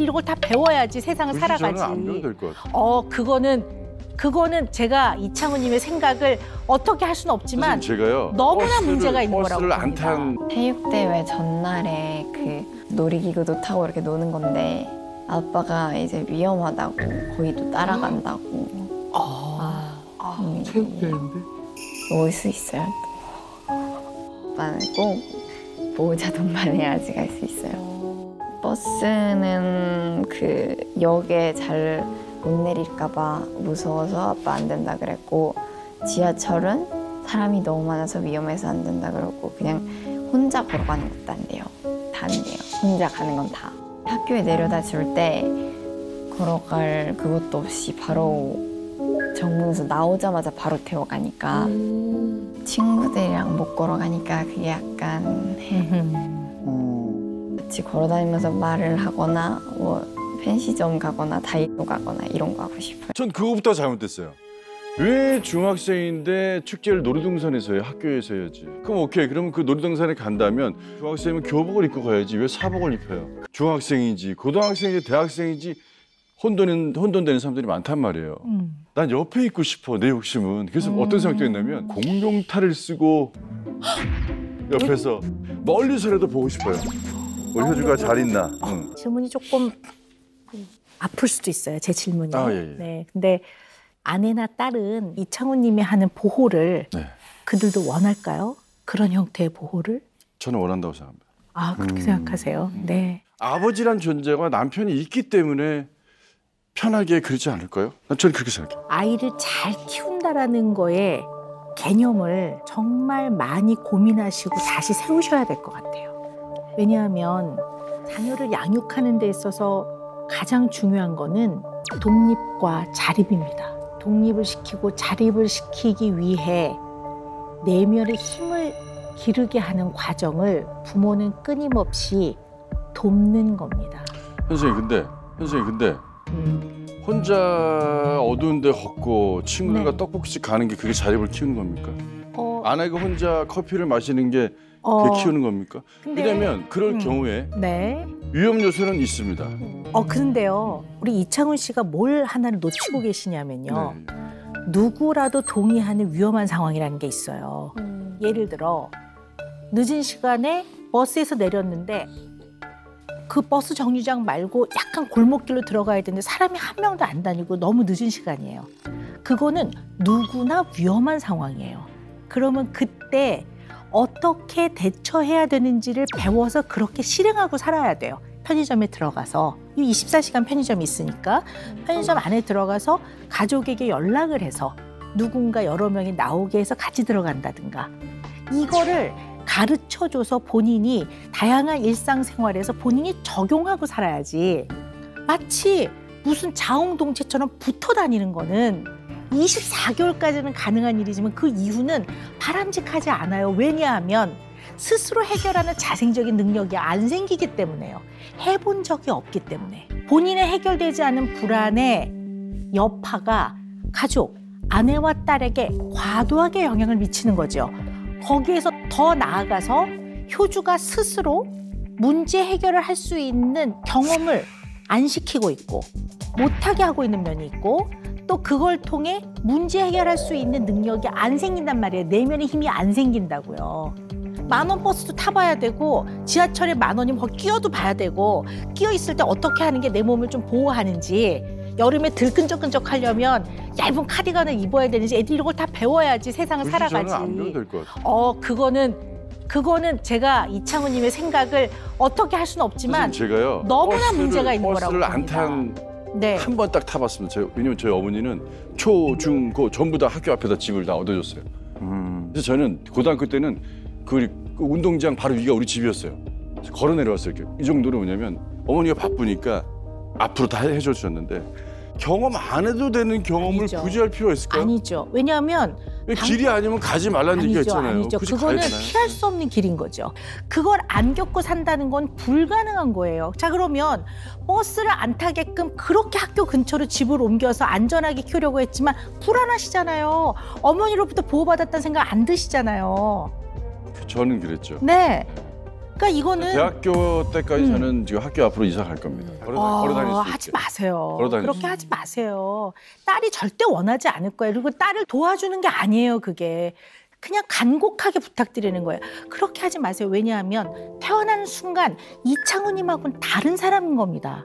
이걸 다 배워야지 세상을 살아가지. 저는 안 배워도 될 것 같아요. 그거는 제가 이창호님의 생각을 어떻게 할 수는 없지만 제가요, 너무나 문제가 있는 거라고 버스를 안 봅니다. 탄 체육대회 전날에 그 놀이기구도 타고 이렇게 노는 건데 아빠가 이제 위험하다고 거기도 따라간다고. 체육대회인데? 올 수 있어요. 아빠는 꼭 보호자 동반해야지 갈 수 있어요. 버스는 그 역에 잘 못 내릴까 봐 무서워서 아빠 안 된다 그랬고, 지하철은 사람이 너무 많아서 위험해서 안 된다 그러고, 그냥 혼자 걸어가는 것도 안 돼요. 다 안 돼요. 혼자 가는 건 다. 학교에 내려다 줄 때 걸어갈 그것도 없이 바로 정문에서 나오자마자 바로 태워가니까 친구들이랑 못 걸어가니까 그게 약간 같이 걸어다니면서 말을 하거나 뭐 펜시점 가거나 다이소 가거나 이런 거 하고 싶어요. 전 그거부터 잘못됐어요. 왜 중학생인데 축제를 놀이동산에서 해요? 학교에서 해야지. 그럼 오케이. 그러면 그 놀이동산에 간다면 중학생이면 교복을 입고 가야지. 왜 사복을 입혀요? 중학생인지 고등학생인지 대학생인지 혼돈되는 사람들이 많단 말이에요. 난 옆에 있고 싶어, 내 욕심은. 그래서 어떤 생각도 했냐면 공룡탈을 쓰고 옆에서 멀리서라도 보고 싶어요. 우리 효주가 잘 있나. 응. 질문이 조금 아플 수도 있어요, 제 질문이. 예. 네, 근데 아내나 딸은 이창호님이 하는 보호를 네. 그들도 원할까요? 그런 형태의 보호를? 저는 원한다고 생각합니다. 아, 그렇게 생각하세요? 네. 아버지란 존재가 남편이 있기 때문에 편하게 그러지 않을까요? 저는 그렇게 생각해요. 아이를 잘 키운다라는 거에 개념을 정말 많이 고민하시고 다시 세우셔야 될 것 같아요. 왜냐하면 자녀를 양육하는 데 있어서 가장 중요한 거는 독립과 자립입니다. 독립을 시키고 자립을 시키기 위해 내면의 힘을 기르게 하는 과정을 부모는 끊임없이 돕는 겁니다. 선생님 근데 혼자 어두운 데 걷고 친구들과 네. 떡볶이집 가는 게 그게 자립을 키우는 겁니까? 아내가 혼자 커피를 마시는 게 그게 키우는 겁니까? 근데- 왜냐면 그럴 경우에 네. 위험 요소는 있습니다. 그런데요. 우리 이창훈 씨가 뭘 하나를 놓치고 계시냐면요. 네. 누구라도 동의하는 위험한 상황이라는 게 있어요. 예를 들어 늦은 시간에 버스에서 내렸는데 그 버스 정류장 말고 약간 골목길로 들어가야 되는데 사람이 한 명도 안 다니고 너무 늦은 시간이에요. 그거는 누구나 위험한 상황이에요. 그러면 그때 어떻게 대처해야 되는지를 배워서 그렇게 실행하고 살아야 돼요. 편의점에 들어가서 24시간 편의점이 있으니까 편의점 안에 들어가서 가족에게 연락을 해서 누군가 여러 명이 나오게 해서 같이 들어간다든가 이거를 가르쳐줘서 본인이 다양한 일상생활에서 본인이 적용하고 살아야지 마치 무슨 자웅동체처럼 붙어 다니는 거는 24개월까지는 가능한 일이지만 그 이후는 바람직하지 않아요. 왜냐하면 스스로 해결하는 자생적인 능력이 안 생기기 때문에요. 해본 적이 없기 때문에. 본인의 해결되지 않은 불안의 여파가 가족, 아내와 딸에게 과도하게 영향을 미치는 거죠. 거기에서 더 나아가서 효주가 스스로 문제 해결을 할 수 있는 경험을 안 시키고 있고 못하게 하고 있는 면이 있고 또 그걸 통해 문제 해결할 수 있는 능력이 안 생긴단 말이에요. 내면의 힘이 안 생긴다고요. 10,000원 버스도 타봐야 되고 지하철에 10,000원이면 거기 끼어도 봐야 되고 끼어 있을 때 어떻게 하는 게 내 몸을 좀 보호하는지 여름에 들끈적끈적 하려면 얇은 카디건을 입어야 되는지 애들이 이걸 다 배워야지 세상을 살아가지. 저는 안 배워도 될 것 같아요. 그거는 제가 이창호님의 생각을 어떻게 할 수는 없지만 선생님, 제가요 너무나 문제가 있는 거라고 버스를 봅니다. 안 탄 네. 한 번 딱 타봤습니다. 왜냐면 저희 어머니는 초, 중, 고 전부 다 학교 앞에다 집을 다 얻어줬어요. 그래서 저는 고등학교 때는 그 운동장 바로 위가 우리 집이었어요. 그래서 걸어 내려왔어요. 이렇게. 이 정도로 뭐냐면 어머니가 바쁘니까 앞으로 다 해줬었는데 경험 안 해도 되는 경험을 아니죠. 굳이 할 필요가 있을까요? 아니죠. 왜냐하면 길이 아니면 가지 말라는 얘기가 있잖아요. 아니죠. 굳이 그거는 가야 되나요? 피할 수 없는 길인 거죠. 그걸 안 겪고 산다는 건 불가능한 거예요. 자, 그러면 버스를 안 타게끔 그렇게 학교 근처로 집을 옮겨서 안전하게 키우려고 했지만 불안하시잖아요. 어머니로부터 보호받았다는 생각 안 드시잖아요. 저는 그랬죠. 네. 그러니까 이거는 대학교 때까지 저는 지금 학교 앞으로 이사 갈 겁니다. 걸어 다닐 수 있게. 하지 마세요. 걸어 다닐 수 그렇게 하지 마세요. 딸이 절대 원하지 않을 거예요. 그리고 딸을 도와주는 게 아니에요, 그게. 그냥 간곡하게 부탁드리는 거예요. 그렇게 하지 마세요. 왜냐하면 태어나는 순간 이창훈님하고는 다른 사람인 겁니다.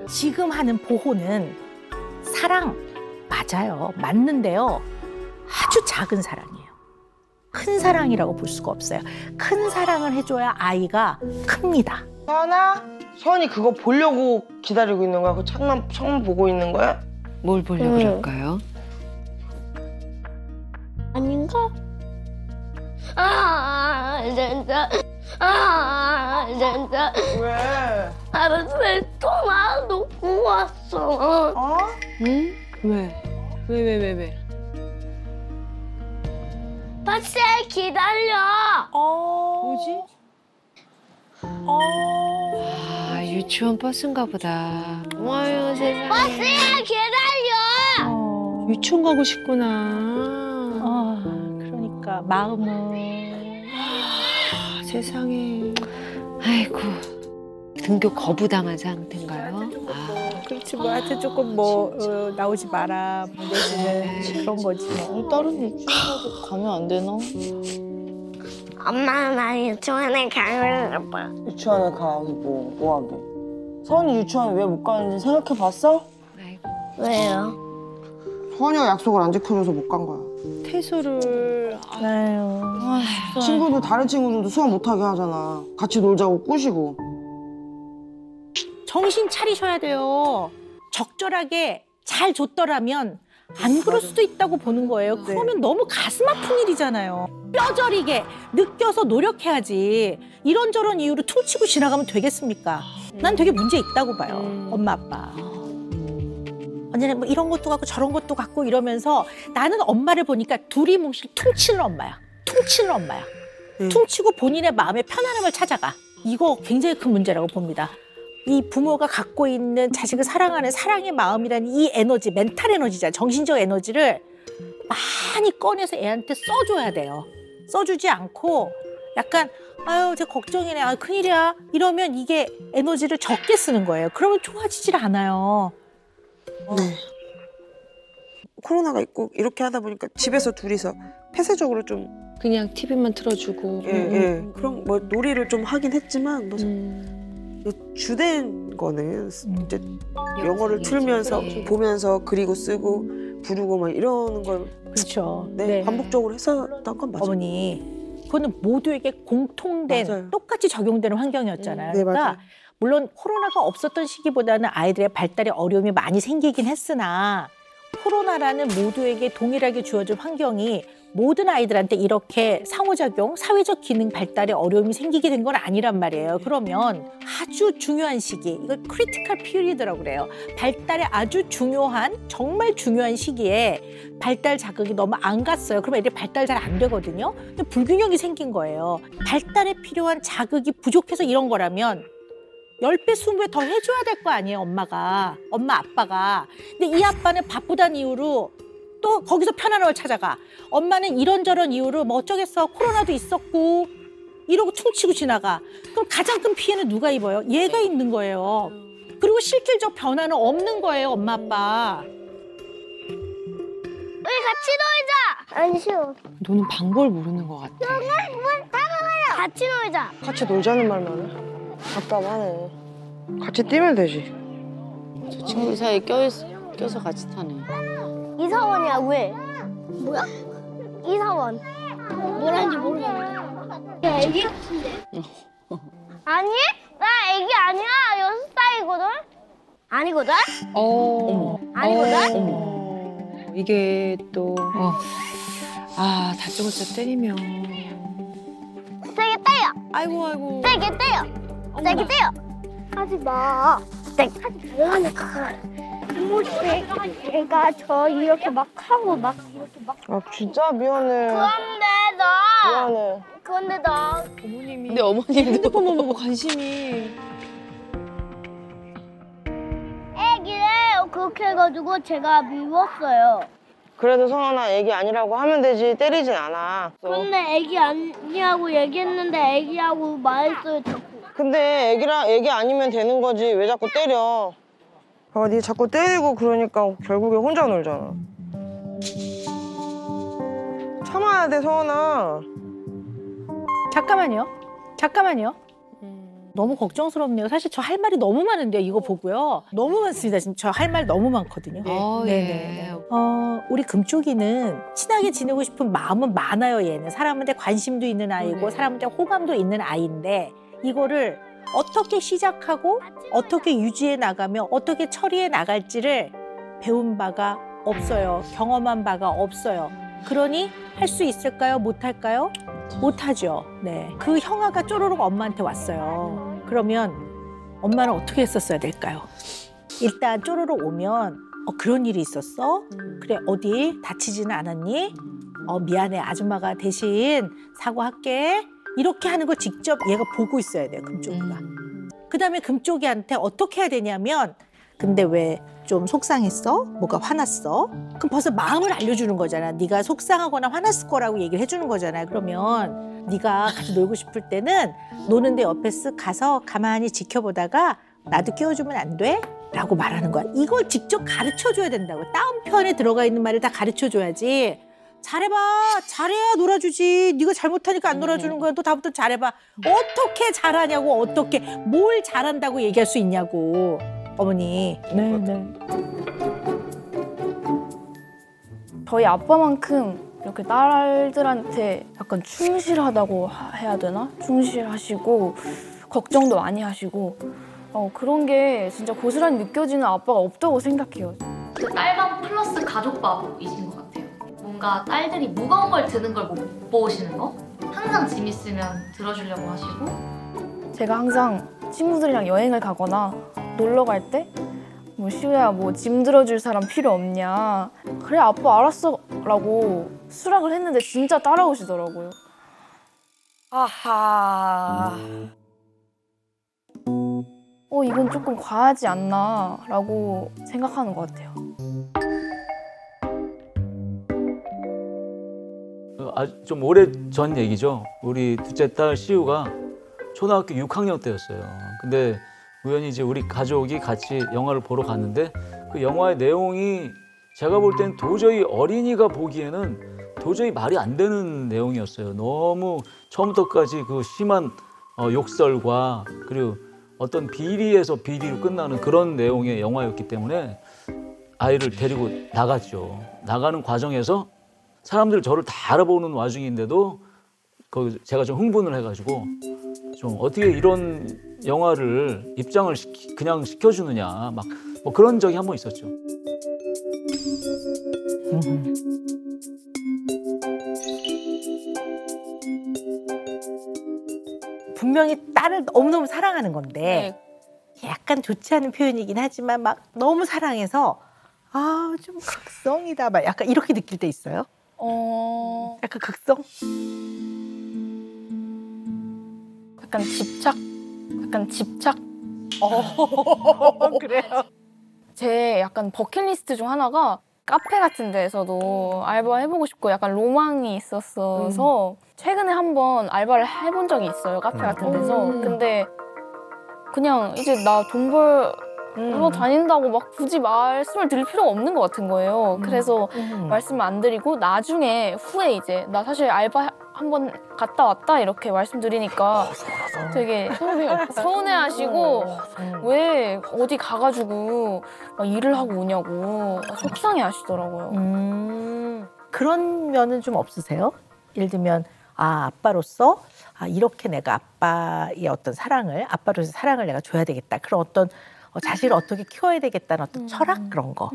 지금 하는 보호는 사랑 맞아요. 맞는데요. 아주 작은 사랑이에요. 큰 사랑이라고 볼 수가 없어요. 큰 사랑을 해줘야 아이가 큽니다. 서연아? 서연이 그거 보려고 기다리고 있는 거야? 그 창문 보고 있는 거야? 뭘 보려고 그럴까요? 아닌가? 진짜. 왜? 알았어, 통화 놓고 왔어. 어? 응? 왜? 왜? 버스에 기다려. 뭐지? 아, 유치원 버스인가 보다. 어머요, 세상에. 버스에 기다려. 유치원 가고 싶구나. 그러니까 마음은 세상에. 아이고. 등교 거부당한 상태인가요? 그렇지 뭐 하여튼 조금 나오지 마라 내지는 그런 거지 뭐. 다른 유치원도 가면 안 되나? 엄마, 나 유치원에 가고 싶어. 유치원에 가기 뭐 하게? 서연이 유치원 왜 못 가는지 생각해 봤어? 아이고. 왜요? 서연이가 약속을 안 지켜줘서 못 간 거야. 퇴소를. 아유 친구들 다른 친구들도 수업 못 하게 하잖아. 같이 놀자고 꾸시고. 정신 차리셔야 돼요. 적절하게 잘 줬더라면 안 그럴 수도 있다고 보는 거예요. 그러면 너무 가슴 아픈 일이잖아요. 뼈저리게 느껴서 노력해야지. 이런저런 이유로 퉁치고 지나가면 되겠습니까? 난 되게 문제 있다고 봐요. 엄마 아빠. 언니는 뭐 이런 것도 갖고 저런 것도 갖고 이러면서 나는 엄마를 보니까 둘이 뭉실 퉁치는 엄마야. 퉁치고 본인의 마음의 편안함을 찾아가. 이거 굉장히 큰 문제라고 봅니다. 이 부모가 갖고 있는 자식을 사랑하는 사랑의 마음이라는 이 에너지, 멘탈 에너지잖아요. 정신적 에너지를 많이 꺼내서 애한테 써줘야 돼요. 써주지 않고 약간 아유 쟤 걱정이네, 아 큰일이야 이러면 이게 에너지를 적게 쓰는 거예요. 그러면 좋아지질 않아요. 네. 코로나가 있고 이렇게 하다 보니까 집에서 둘이서 폐쇄적으로 좀 그냥 TV만 틀어주고. 그런 뭐 놀이를 좀 하긴 했지만 뭐 주된 거는 이제 영어를 틀면서 보면서 그리고 쓰고 부르고 막 이러는 걸 그렇죠. 네, 반복적으로 했었던 건 맞아요. 어머니, 그거는 모두에게 공통된 맞아요. 똑같이 적용되는 환경이었잖아요. 네, 그러니까 맞아요. 물론 코로나가 없었던 시기보다는 아이들의 발달에 어려움이 많이 생기긴 했으나 코로나라는 모두에게 동일하게 주어진 환경이 모든 아이들한테 이렇게 상호작용, 사회적 기능 발달에 어려움이 생기게 된 건 아니란 말이에요. 그러면 아주 중요한 시기, 이걸 크리티컬 피리드라고 그래요. 발달에 아주 중요한, 정말 중요한 시기에 발달 자극이 너무 안 갔어요. 그러면 애들이 발달 잘 안 되거든요. 근데 불균형이 생긴 거예요. 발달에 필요한 자극이 부족해서 이런 거라면 10배, 20배 더 해줘야 될 거 아니에요, 엄마, 아빠가. 근데 이 아빠는 바쁘다는 이유로 또 거기서 편안함을 찾아가. 엄마는 이런저런 이유로 뭐 어쩌겠어, 코로나도 있었고 이러고 퉁치고 지나가. 그럼 가장 큰 피해는 누가 입어요? 얘가 입는 거예요. 그리고 실질적 변화는 없는 거예요, 엄마, 아빠. 우리 같이 놀자. 안 싫어. 너는 방법을 모르는 것 같아. 같이 놀자. 같이 놀자는 말만 해. 답답하네. 같이 뛰면 되지. 저 친구 사이에 껴서 같이 타네. 이사원이야, 왜? 뭐야? 이사원. 뭐라는지 모르겠는데. 야, 애기 같은데? 아니? 나 애기 아니야. 6살이거든? 아니거든? 아니거든? 이게 또. 다짜고짜 때리면. 세게 때려. 아이고. 세게 때려. 세게 때려. 하지 마. 하지 말라니까. 얘가 저 이렇게 막 하고 막 이렇게 막. 아 진짜 미안해. 미안해. 그런데 나. 어머님이. 근데 어머님도 핸드폰만 보고 관심이. 애기를 그렇게 해가지고 제가 미웠어요. 그래도 서연아 애기 아니라고 하면 되지 때리진 않아. 근데 애기 아니라고 얘기했는데 애기라고 말했어요, 자꾸. 근데 애기 아니면 되는 거지 왜 자꾸 때려? 아, 니 자꾸 때리고 그러니까 결국에 혼자 놀잖아. 참아야 돼, 서원아. 잠깐만요. 너무 걱정스럽네요. 사실 저 할 말이 너무 많은데요. 이거 보고요. 너무 많습니다. 지금 저 할 말 너무 많거든요. 네네. 우리 금쪽이는 친하게 지내고 싶은 마음은 많아요. 얘는 사람한테 관심도 있는 아이고 사람한테 호감도 있는 아이인데 이거를 어떻게 시작하고 어떻게 유지해 나가며 어떻게 처리해 나갈지를 배운 바가 없어요. 경험한 바가 없어요. 그러니 할 수 있을까요? 못할까요? 못하죠. 네. 그 형아가 쪼르륵 엄마한테 왔어요. 그러면 엄마는 어떻게 했었어야 될까요? 일단 쪼르륵 오면 그런 일이 있었어? 그래, 어디 다치지는 않았니? 미안해, 아줌마가 대신 사과할게. 이렇게 하는 걸 직접 얘가 보고 있어야 돼요, 금쪽이가. 그다음에 금쪽이한테 어떻게 해야 되냐면 근데 왜 좀 속상했어? 뭐가 화났어? 그럼 벌써 마음을 알려주는 거잖아. 네가 속상하거나 화났을 거라고 얘기를 해주는 거잖아요. 그러면 네가 같이 놀고 싶을 때는 노는데 옆에 쓱 가서 가만히 지켜보다가 나도 끼워주면 안 돼? 라고 말하는 거야. 이걸 직접 가르쳐줘야 된다고. 다운편에 들어가 있는 말을 다 가르쳐줘야지. 잘해봐. 잘해야 놀아주지. 네가 잘못하니까 안 놀아주는 거야. 너 다음부터 잘해봐. 어떻게 잘하냐고. 어떻게 뭘 잘한다고 얘기할 수 있냐고. 어머니. 네네. 저희 아빠만큼 이렇게 딸들한테 약간 충실하다고 해야 되나? 충실하시고 걱정도 많이 하시고 그런 게 진짜 고스란히 느껴지는 아빠가 없다고 생각해요. 그 딸방 플러스 가족밥이신 것 같아요. 뭔가 딸들이 무거운 걸 드는 걸 못 보시는 거? 항상 짐 있으면 들어주려고 하시고. 제가 항상 친구들이랑 여행을 가거나 놀러 갈 때 뭐 시우야 뭐 짐 들어줄 사람 필요 없냐. 그래 아빠 알았어 라고 수락을 했는데 진짜 따라오시더라고요. 아하. 이건 조금 과하지 않나 라고 생각하는 것 같아요. 좀 오래전 얘기죠. 우리 둘째 딸 시우가 초등학교 6학년 때였어요. 근데 우연히 이제 우리 가족이 같이 영화를 보러 갔는데 그 영화의 내용이 제가 볼 땐 도저히 어린이가 보기에는 도저히 말이 안 되는 내용이었어요. 너무 처음부터까지 그 심한 욕설과 그리고 어떤 비리에서 비리로 끝나는 그런 내용의 영화였기 때문에 아이를 데리고 나갔죠. 나가는 과정에서 사람들 저를 다 알아보는 와중인데도 제가 좀 흥분을 해가지고 좀 어떻게 이런 영화를 입장을 그냥 시켜주느냐 막 뭐 그런 적이 한 번 있었죠. 분명히 딸을 너무너무 사랑하는 건데 약간 좋지 않은 표현이긴 하지만 막 너무 사랑해서 좀 극성이다 막 약간 이렇게 느낄 때 있어요? 약간 극성? 약간 집착? 그래요? 제 약간 버킷리스트 중 하나가 카페 같은 데에서도 알바해보고 싶고 약간 로망이 있었어서 최근에 한번 알바를 해본 적이 있어요. 카페 같은 데서. 근데 그냥 이제 나 돈 벌러 다닌다고 막 굳이 말씀을 드릴 필요가 없는 것 같은 거예요. 그래서 말씀을 안 드리고 나중에 후에 이제 나 사실 알바 한번 갔다 왔다 이렇게 말씀드리니까 되게 서운해하시고 왜 어디 가가지고 막 일을 하고 오냐고 속상해하시더라고요. 그런 면은 좀 없으세요? 예를 들면 아빠로서 이렇게 내가 아빠의 어떤 사랑을 아빠로서 사랑을 내가 줘야 되겠다. 그런 어떤 자신을 어떻게 키워야 되겠다는 어떤 철학 그런 거.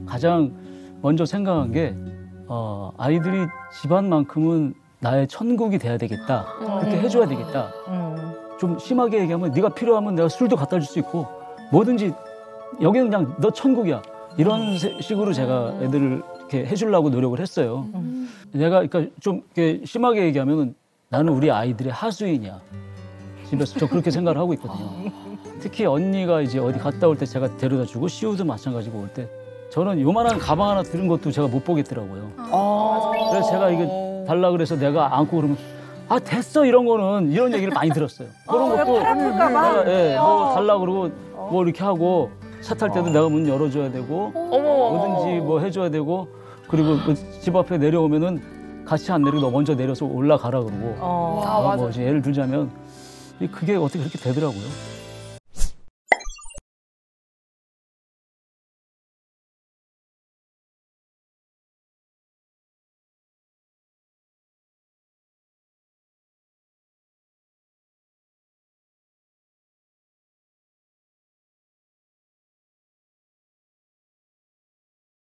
가장 먼저 생각한 게 아이들이 집안만큼은 나의 천국이 돼야 되겠다. 그렇게 해줘야 되겠다. 좀 심하게 얘기하면 네가 필요하면 내가 술도 갖다 줄 수 있고 뭐든지 여기는 그냥 너 천국이야. 이런 식으로 제가 애들을 이렇게 해주려고 노력을 했어요. 내가 그러니까 좀 이렇게 심하게 얘기하면 나는 우리 아이들의 하수인이야. 집에서 저 그렇게 생각을 하고 있거든요. 특히 언니가 이제 어디 갔다 올 때 제가 데려다 주고 시우도 마찬가지고 올 때 저는 요만한 가방 하나 들은 것도 제가 못 보겠더라고요. 그래서 제가 이게 달라 그래서 내가 안고 그러면 아 됐어 이런 거는 이런 얘기를 많이 들었어요. 그런 것도 내가 뭐 달라 그러고 뭐 이렇게 하고 차 탈 때도 내가 문 열어줘야 되고 뭐든지 뭐 해줘야 되고 그리고 그 집 앞에 내려오면은 같이 안 내리고 너 먼저 내려서 올라가라 그러고 맞아. 뭐 예를 들자면 그게 어떻게 그렇게 되더라고요.